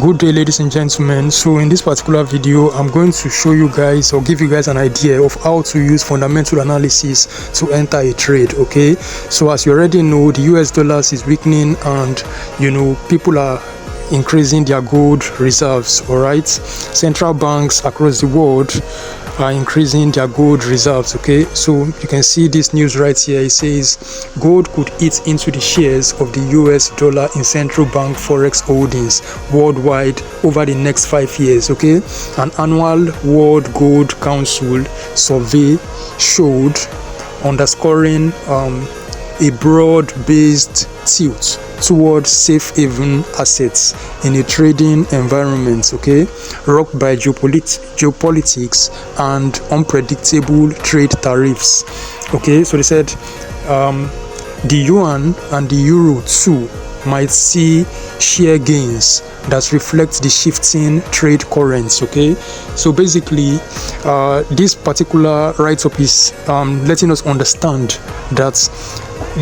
Good day, ladies and gentlemen. So in this particular video, I'm going to show you guys or give you guys an idea of how to use fundamental analysis to enter a trade. Okay, so as you already know, the US dollars is weakening and people are increasing their gold reserves. All right, central banks across the world are increasing their gold reserves. Okay, so you can see this news right here. It says gold could eat into the shares of the US dollar in central bank forex holdings worldwide over the next 5 years. Okay, an annual World Gold Council survey showed, underscoring a broad-based tilt towards safe haven assets in a trading environment, okay, rocked by geopolitics and unpredictable trade tariffs. Okay, so they said the yuan and the euro too might see share gains that reflect the shifting trade currents. Okay, so basically this particular write-up is letting us understand that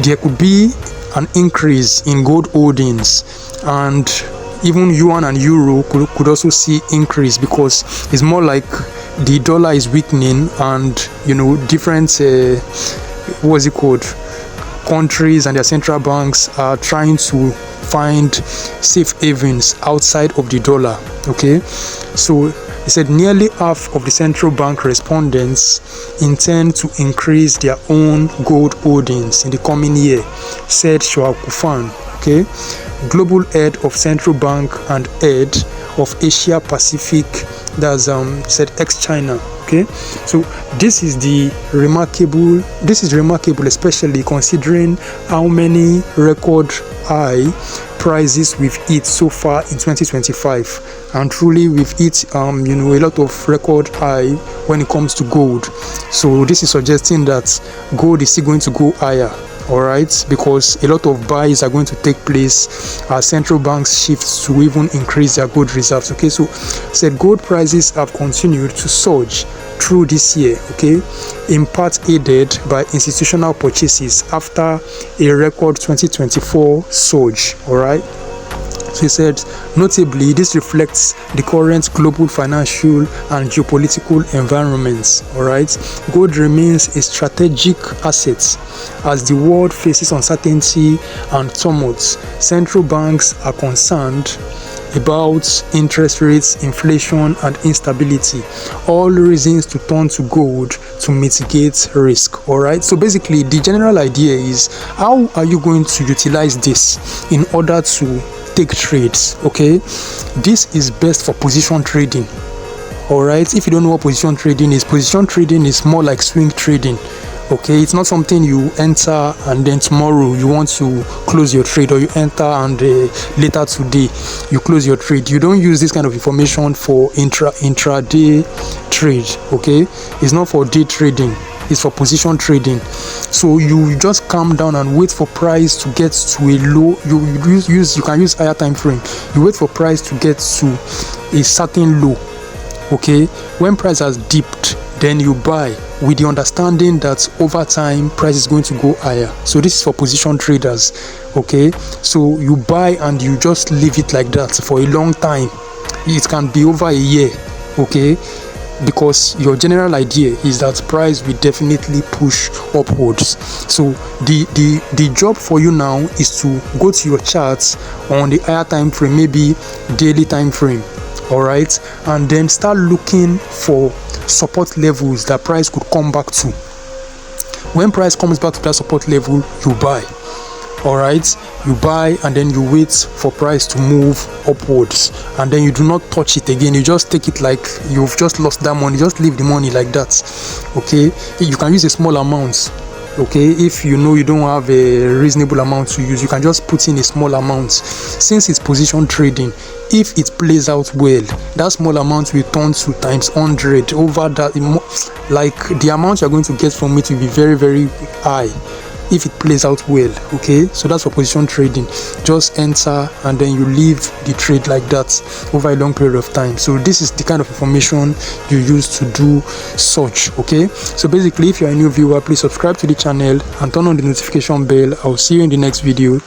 there could be an increase in gold holdings, and even yuan and euro could also see increase, because it's more like the dollar is weakening and different countries and their central banks are trying to find safe havens outside of the dollar. Okay, so he said nearly half of the central bank respondents intend to increase their own gold holdings in the coming year, said Shua Kufan, okay, global head of central bank and head of Asia Pacific, that's said ex-China. Okay, so this is remarkable, especially considering how many record high prices we've hit so far in 2025, and truly we've hit a lot of record high when it comes to gold. So this is suggesting that gold is still going to go higher. All right, because a lot of buys are going to take place as central banks shift to even increase their gold reserves. Okay, so said gold prices have continued to surge through this year, okay, in part aided by institutional purchases after a record 2024 surge. All right, so he said notably this reflects the current global financial and geopolitical environments. All right, gold remains a strategic asset as the world faces uncertainty and tumult. Central banks are concerned about interest rates, inflation, and instability, all reasons to turn to gold to mitigate risk. All right, so basically the general idea is, how are you going to utilize this in order to take trades? Okay, this is best for position trading. All right, if you don't know what position trading is more like swing trading. Okay, it's not something you enter and then tomorrow you want to close your trade, or you enter and later today you close your trade. You don't use this kind of information for intraday trade. Okay, it's not for day trading, it's for position trading. So you just calm down and wait for price to get to a low. You can use higher time frame. You wait for price to get to a certain low. Okay, when price has dipped, then you buy with the understanding that over time price is going to go higher. So this is for position traders. Okay, so you buy and you just leave it like that for a long time. It can be over a year. Okay, because your general idea is that price will definitely push upwards. So the job for you now is to go to your charts on the higher time frame, maybe daily time frame. All right, and then start looking for support levels that price could come back to. When price comes back to that support level, you buy. All right, you buy and then you wait for price to move upwards, and then you do not touch it again. You just take it like you've just lost that money. Just leave the money like that. Okay, you can use a small amount. Okay, if you don't have a reasonable amount to use, you can just put in a small amount. Since it's position trading, if it plays out well, that small amount will turn to times 100 over that. Like the amount you're going to get from it will be very, very high if it plays out well. Okay, so that's for position trading. Just enter and then you leave the trade like that over a long period of time. So this is the kind of information you use to do such. Okay, so basically if you're a new viewer, please subscribe to the channel and turn on the notification bell. I'll see you in the next video.